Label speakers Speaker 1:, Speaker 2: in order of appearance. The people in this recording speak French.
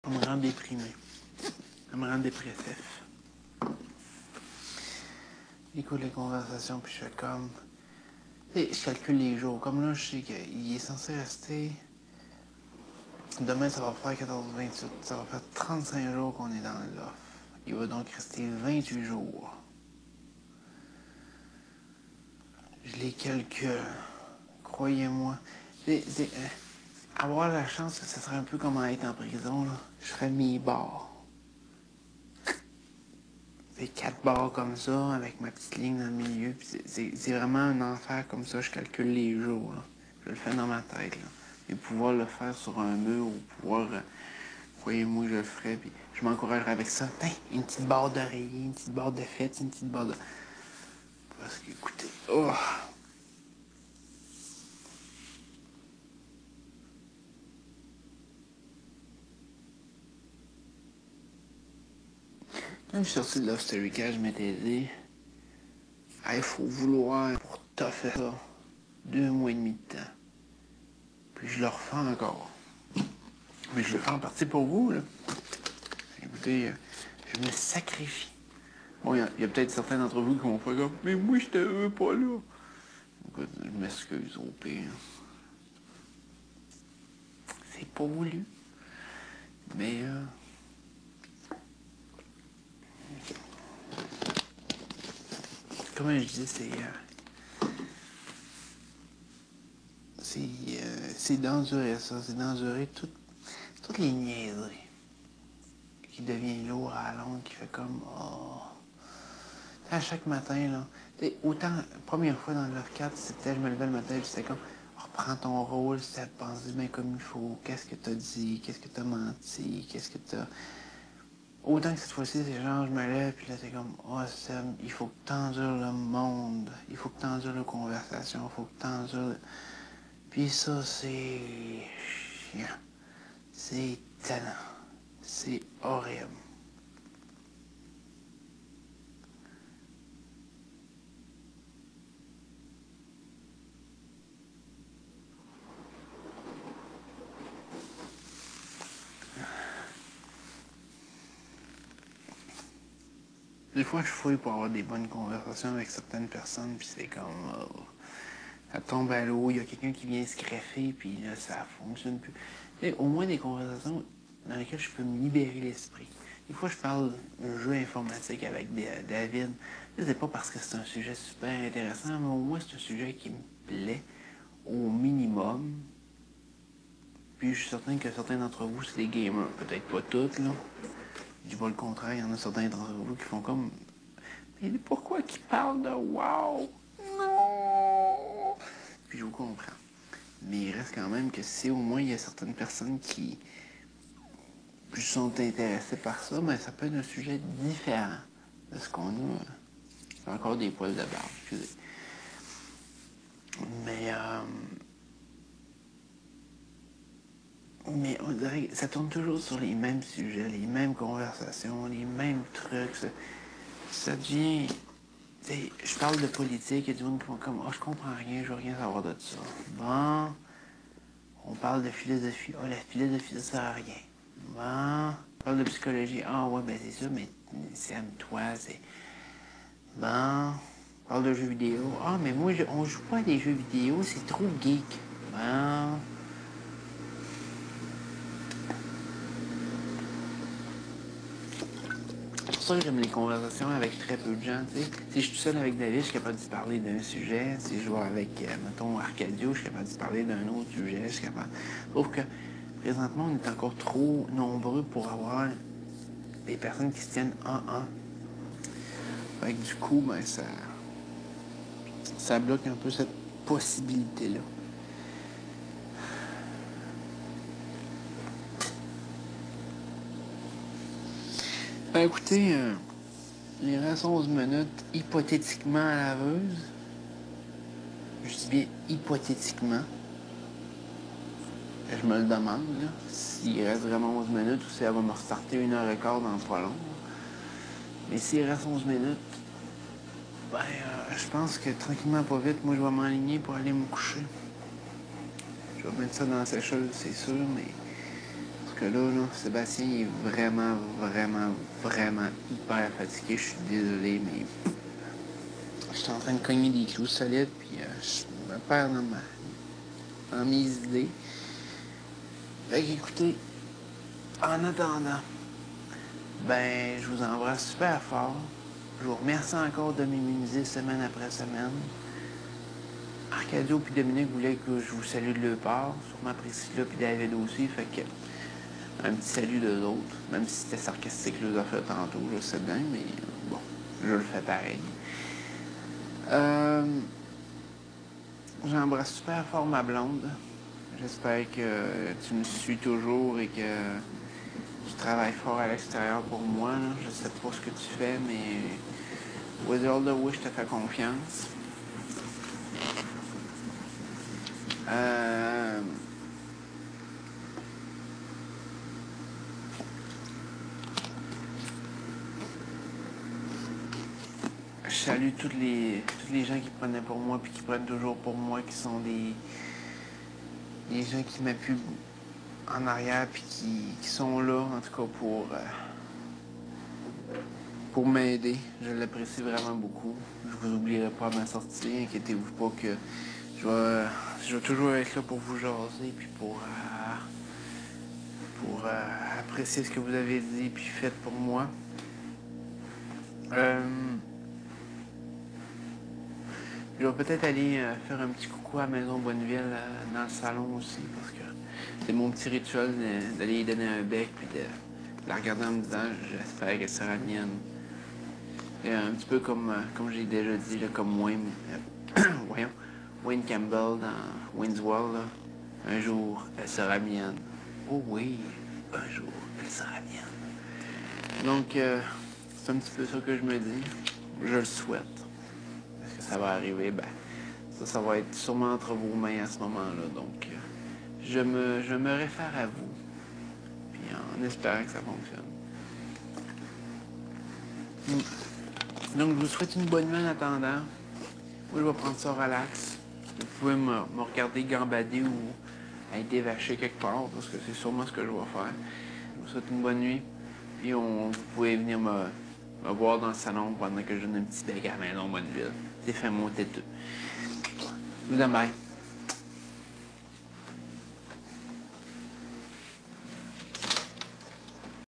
Speaker 1: Ça me rend déprimé. Ça me rend dépressif. J'écoute les conversations, puis je fais comme... Tu sais, je calcule les jours. Comme là, je sais qu'il est censé rester... Demain, ça va faire 14-28. Ça va faire 35 jours qu'on est dans l'offre. Il va donc rester 28 jours. Je les calcule. Croyez-moi. Avoir la chance, ça serait un peu comme être en prison, là. Je ferais mes bars. C'est 4 barres comme ça, avec ma petite ligne dans le milieu. Puis c'est vraiment un enfer comme ça. Je calcule les jours, là. Je le fais dans ma tête, là. Et pouvoir le faire sur un mur ou pouvoir... croyez-moi, je le ferais. Puis je m'encouragerais avec ça. Tiens, une petite barre d'oreiller, une petite barre de fête, une petite barre de... Parce que, écoutez... Oh! Quand je suis sorti de l'Osterica, je m'étais dit... Il faut vouloir pour toffer ça 2 mois et demi de temps. Puis je le refais encore. Mais je le fais en partie pour vous, là. Écoutez, je me sacrifie. Bon, il y a peut-être certains d'entre vous qui vont faire comme, mais moi, je te veux pas là. Écoute, je m'excuse au pire. C'est pas voulu. Mais, comme je dis, c'est d'endurer ça. C'est d'endurer toutes les niaiseries qui deviennent lourd à la longue, qui fait comme, oh. À chaque matin, là, autant, première fois dans le 4, c'était, je me levais le matin, puis c'était comme, reprends ton rôle, ça pense bien comme il faut, qu'est-ce que t'as dit, qu'est-ce que t'as menti, qu'est-ce que t'as... Autant que cette fois-ci, c'est genre, je me lève, puis là, c'est comme, oh, Sam, il faut que t'endures le monde, il faut que t'endures la conversation, il faut que t'endures... Puis ça, c'est chiant. C'est tannant. C'est horrible. Des fois, je fouille pour avoir des bonnes conversations avec certaines personnes, puis c'est comme... ça tombe à l'eau, il y a quelqu'un qui vient se greffer, puis là, ça fonctionne plus. Et au moins des conversations dans lesquelles je peux me libérer l'esprit. Des fois, je parle d'un jeu informatique avec David. C'est pas parce que c'est un sujet super intéressant, mais au moins, c'est un sujet qui me plaît au minimum. Puis je suis certain que certains d'entre vous, c'est des gamers. Peut-être pas toutes, là. Je dis pas le contraire, il y en a certains d'entre vous qui font comme... Mais pourquoi qu'ils parlent de WoW? Non! Puis je vous comprends. Mais il reste quand même que si au moins il y a certaines personnes qui sont intéressées par ça, ben ça peut être un sujet différent de ce qu'on a. J'ai encore des poils de barbe, excusez. Mais, mais on dirait que ça tourne toujours sur les mêmes sujets, les mêmes conversations, les mêmes trucs. Ça devient... je parle de politique, il y a du monde qui font comme, oh, je comprends rien, je veux rien savoir de ça. Bon, on parle de philosophie, oh, la philosophie, ça sert à rien. Bon, on parle de psychologie, ah ouais, ben c'est ça, mais c'est à toi, c'est... Bon, on parle de jeux vidéo, ah, mais moi, on joue pas à des jeux vidéo, c'est trop geek. Bon... C'est pour ça que j'aime les conversations avec très peu de gens, tu sais. Si je suis seul avec David, je suis capable de parler d'un sujet. Si je vais avec, mettons, Arcadio, je suis capable de parler d'un autre sujet. Je suis capable... Sauf que, présentement, on est encore trop nombreux pour avoir des personnes qui se tiennent en. Fait que du coup, ben, ça bloque un peu cette possibilité-là. Ben, écoutez, il reste 11 minutes hypothétiquement à laveuse. Je dis bien hypothétiquement. Je me le demande, là, s'il reste vraiment 11 minutes ou si elle va me restarter 1h15 dans pas long. Mais s'il reste 11 minutes, ben, je pense que tranquillement, pas vite, moi, je vais m'enligner pour aller me coucher. Je vais mettre ça dans la sécheuse, c'est sûr, mais... Parce que là, Sébastien il est vraiment, vraiment, vraiment hyper fatigué. Je suis désolé, mais je suis en train de cogner des clous solides, puis je me perds dans mes idées. Fait qu'écoutez, en attendant, ben, je vous embrasse super fort. Je vous remercie encore de m'immuniser semaine après semaine. Arcadio puis Dominique voulaient que je vous salue de leur part, sûrement Priscilla puis David aussi, fait que un petit salut d'eux autres, même si c'était sarcastique que je vous ai fait tantôt, je sais bien, mais bon, je le fais pareil. J'embrasse super fort ma blonde. J'espère que tu me suis toujours et que tu travailles fort à l'extérieur pour moi. Là. Je sais pas ce que tu fais, mais with all the wish, je te fais confiance. Euh, Je salue tous les gens qui prenaient pour moi puis qui prennent toujours pour moi, qui sont des gens qui m'appuient en arrière puis qui sont là, en tout cas, pour m'aider. Je l'apprécie vraiment beaucoup. Je vous oublierai pas à ma sortie. Inquiétez-vous pas que je vais toujours être là pour vous jaser puis pour apprécier ce que vous avez dit puis fait pour moi. Euh, Je vais peut-être aller faire un petit coucou à Maison Bonneville dans le salon aussi, parce que c'est mon petit rituel d'aller lui donner un bec puis de la regarder en me disant j'espère qu'elle sera mienne. Et un petit peu comme j'ai déjà dit, là, comme Wayne, voyons, Wayne Campbell dans Wayne's World, là, un jour elle sera mienne. Oh oui, un jour elle sera mienne. Donc c'est un petit peu ça que je me dis. Je le souhaite. Est-ce que ça va arriver? Ben, ça va être sûrement entre vos mains à ce moment-là. Donc, je me réfère à vous. Puis en espérant que ça fonctionne. Donc, je vous souhaite une bonne nuit en attendant. Moi, je vais prendre ça relax. Vous pouvez me regarder gambader ou être dévaché quelque part, parce que c'est sûrement ce que je vais faire. Je vous souhaite une bonne nuit. Puis, vous pouvez venir me voir dans le salon pendant que je donne un petit bec à la Maison Bonneville. C'est fait mon têteux. Je vous aime, bye.